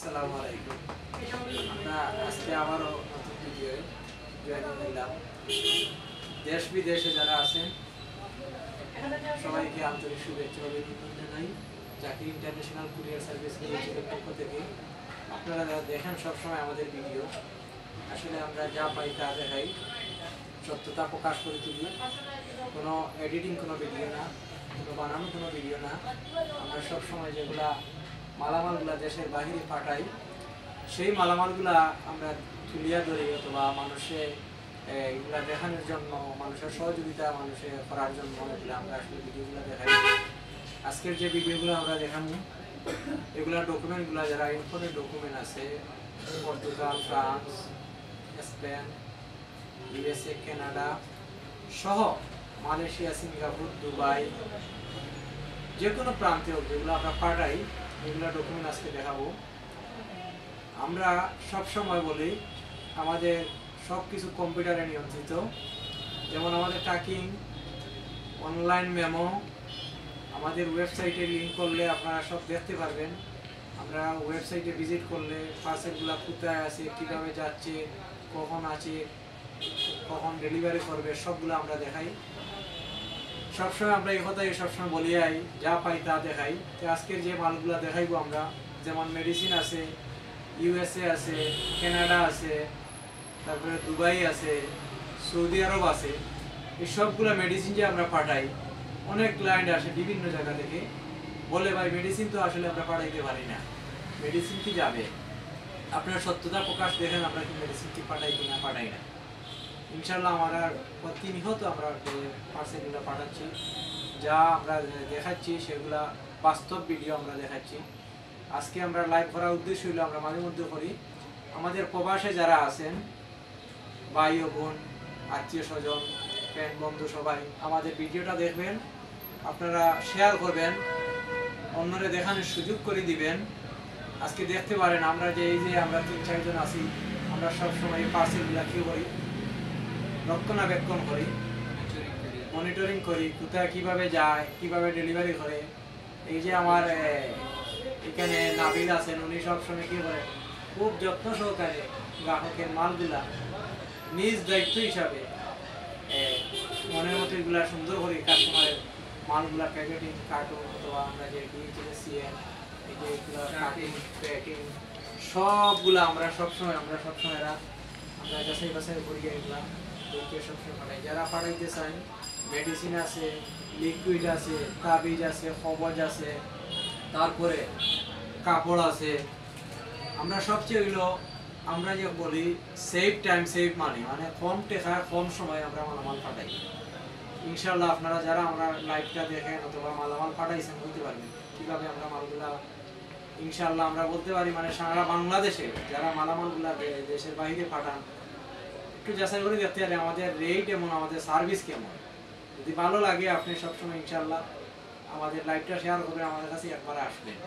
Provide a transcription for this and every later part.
আসসালামু আলাইকুম। আমরা আজকে আবারও নতুন ভিডিওয়ে জয়েন করলাম। দেশ বিদেশে যারা আছেন সবাইকে আন্তরিক শুভেচ্ছা ও অভিনন্দন জানাই। জাকির ইন্টারন্যাশনাল কুরিয়ার সার্ভিস লিমিটেডের পক্ষ থেকে আপনারা যারা দেখেন সবসময় আমাদের ভিডিও, আসলে আমরা যা পাই তা দেখাই, সত্যতা প্রকাশ করে তুলি। কোনো এডিটিং কোনো ভিডিও না, কোনো বানানো কোনো ভিডিও না। আমরা সবসময় যেগুলা মালামালগুলা দেশের বাহিরে পাঠাই, সেই মালামালগুলা আমরা তুলিয়া ধরি অথবা মানুষে এগুলা দেখানোর জন্য, মানুষের সহযোগিতা মানুষে করার জন্য এগুলো আমরা আসলে ভিডিওগুলো দেখাই। আজকের যে ভিডিওগুলো আমরা দেখাবো এগুলা ডকুমেন্টগুলো যারা ইম্পোর্টেড ডকুমেন্ট আছে, Portugal, France, Spain, USA, Canada সহ মালয়েশিয়া, সিঙ্গাপুর, দুবাই, যে কোনো প্রান্তে যেগুলো আমরা পাঠাই এগুলো ডকুমেন্ট আজকে দেখাবো। আমরা সব সময় বলি আমাদের সব কিছু কম্পিউটারে নিয়ন্ত্রিত। যেমন আমাদের ট্র্যাকিং, অনলাইন মেমো, আমাদের ওয়েবসাইটে লিঙ্ক করলে আপনারা সব দেখতে পারবেন। আমরা ওয়েবসাইটে ভিজিট করলে পার্সেলগুলো কোথায় আছে, কীভাবে যাচ্ছে, কখন আছে, কখন ডেলিভারি করবে, সবগুলো আমরা দেখাই। সবসময় আমরা এই কথাই সবসময় বলিয়াই, যা পাই তা দেখাই। তো আজকের যে মালগুলো দেখাইবো আমরা, যেমন মেডিসিন আছে, ইউএসএ আছে, কানাডা আছে, তারপরে দুবাই আছে, সৌদি আরব আছে। এই সবগুলো মেডিসিন যে আমরা পাঠাই, অনেক ক্লায়েন্ট আসে বিভিন্ন জায়গা থেকে, বলে ভাই মেডিসিন তো আসলে আমরা পাঠাইতে পারি না, মেডিসিন কি যাবে? আপনার সত্যতা প্রকাশ দেখেন আমরা কি মেডিসিন কি পাঠাই কিনা, পাঠাই না। ইনশাল্লাহ আমরা প্রতিনিয়ত আমরা পার্সেলগুলো পাঠাচ্ছি, যা আমরা দেখাচ্ছি সেগুলা বাস্তব ভিডিও আমরা দেখাচ্ছি। আজকে আমরা লাইভ করার উদ্দেশ্য হলো, আমরা মাঝে মধ্যে করি, আমাদের প্রবাসে যারা আছেন ভাই ও বোন, আত্মীয় স্বজন, ফ্রেন্ড বন্ধু সবাই আমাদের ভিডিওটা দেখবেন, আপনারা শেয়ার করবেন, অন্যরে দেখানোর সুযোগ করে দিবেন। আজকে দেখতে পারেন আমরা যে এই যে আমরা 3-4 জন আছি, আমরা সবসময় এই পার্সেলগুলো কী করি, রক্ষণাবেক্ষণ করি, মনিটরিং করি, কোথায় কীভাবে যায়, কীভাবে ডেলিভারি করে। এই যে আমার এখানে নাবিল আছেন, উনি সবসময় কী করে, খুব যত্ন সহকারে গ্রাহকের মালগুলা নিজ দায়িত্ব হিসাবে মনের মতো এগুলা সুন্দর করে কাস্টমারের মালগুলা প্যাকেটিং, কার্টুন অথবা আমরা যে সিএন, এই যে এগুলো কাটিং, প্যাকিং সবগুলা আমরা সবসময় আমরা যাচাই বাছাই করি, এগুলা দেখে সবসময় পাঠাই। যারা পাঠাইতে চান, মেডিসিন আছে, লিকুইড আছে, তাবিজ আছে, কবজ আছে, তারপরে কাপড় আছে। আমরা সবচেয়ে হইলো আমরা যে বলি সেভ টাইম সেভ মানি, মানে কম টাকা কম সময় আমরা মালামাল পাঠাই। ইনশাল্লাহ আপনারা যারা আমরা লাইভটা দেখেন অথবা মালামাল পাঠাইছেন বলতে পারবেন কীভাবে আমরা মালগুলা, ইনশাল্লাহ আমরা বলতে পারি মানে সারা বাংলাদেশে যারা মালামালগুলা দেশের বাইরে পাঠান, একটু যাচাই করে দেখতে পারে আমাদের রেট এবং আমাদের সার্ভিস কেমন। যদি ভালো লাগে আপনি সবসময় ইনশাল্লাহ আমাদের লাইভটা শেয়ার করবেন, আমাদের কাছে একবার আসবেন,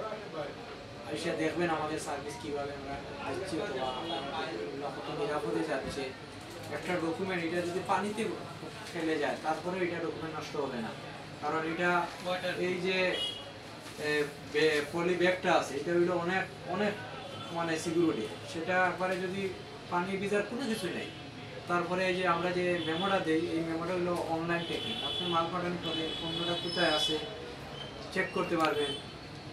এসে দেখবেন আমাদের সার্ভিস কীভাবে আমরা দিচ্ছি অথবা কত নিরাপদে যাচ্ছে। একটা ডকুমেন্ট এটা যদি পানিতে ফেলে যায় তারপরে এটা ডকুমেন্ট নষ্ট হবে না, কারণ এটা এই যে পলি ব্যাগটা আছে এটা হইলো অনেক অনেক মানে সিকিউরিটি, সেটা একবারে যদি পানি ভিজার কোনো কিছু নেই। তারপরে এই যে আমরা যে মেমোটা দিই, এই মেমোটা হলো অনলাইন টেকনিক, আপনি মাল পাঠানোর পরে পণ্যটা কোথায় আছে চেক করতে পারবেন।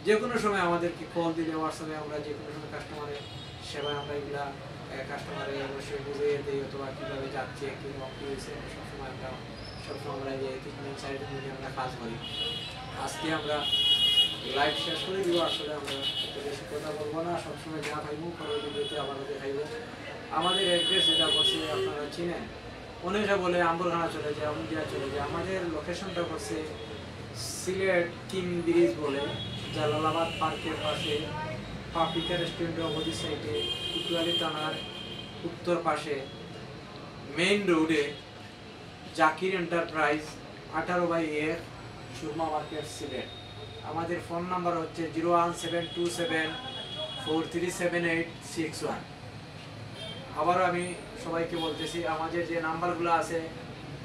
যে কোনো সময় আমাদেরকে কল দিলে, হোয়াটসঅ্যাপে আমরা যে কোনো সময় কাস্টমারের সেবায় আমরা এগুলা কাস্টমারের অবশ্যই বুঝিয়ে দিই অথবা কীভাবে যাচ্ছে, কীরকম কী হয়েছে, সবসময় আমরা যে ট্রিটমেন্ট সাইডে মিলে আমরা কাজ করি। আজকে আমরা লাইভ শেষ করে দিব, আসলে আমরা বেশি কথা বলবো না, সবসময় যা পাইব পরের ভিডিওতে আবারও দেখাইব। আমাদের অ্যাড্রেস যেটা করছে আপনারা চিনেন, অনেকে বলে আম্বরখানা চলে যায়, অমুদিয়া চলে যায়। আমাদের লোকেশনটা করছে সিলেট কিং ব্রিজ বলে, জালালাবাদ পার্কের পাশে, পাপিকা রেস্টুরেন্টের অপোজিট সাইডে, কুতুয়ালি থানার উত্তর পাশে, মেইন রোডে, জাকির এন্টারপ্রাইজ 18/1 সুরমা মার্কেট, সিলেট। আমাদের ফোন নাম্বার হচ্ছে 01727437861। আবারও আমি সবাইকে বলতেছি, আমাদের যে নাম্বারগুলো আছে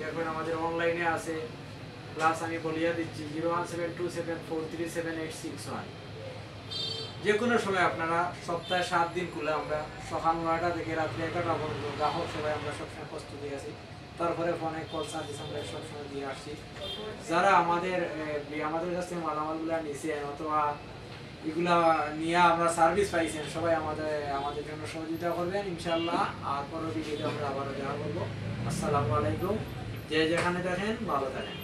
দেখবেন আমাদের অনলাইনে আছে, প্লাস আমি বলিয়া দিচ্ছি 01727437861। যে কোনো সময় আপনারা সপ্তাহে 7 দিন খুলে আমরা সকাল 9টা থেকে রাত্রি 11টা পর্যন্ত গ্রাহক সেবায় আমরা সবসময় প্রস্তুতি আছি। তারপরে ফোনে কল সার্ভিস আমরা সবসময় দিয়ে আসছি। যারা আমাদের কাছ থেকে মালামালগুলো নিছেন অথবা এগুলা নিয়ে আমরা সার্ভিস পাইছেন, সবাই আমাদের জন্য সহযোগিতা করবেন ইনশাআল্লাহ। আর পরের ভিডিওতে আমরা আবারও দেখা করবো। আসসালামু আলাইকুম। যে যেখানে থাকেন ভালো থাকেন।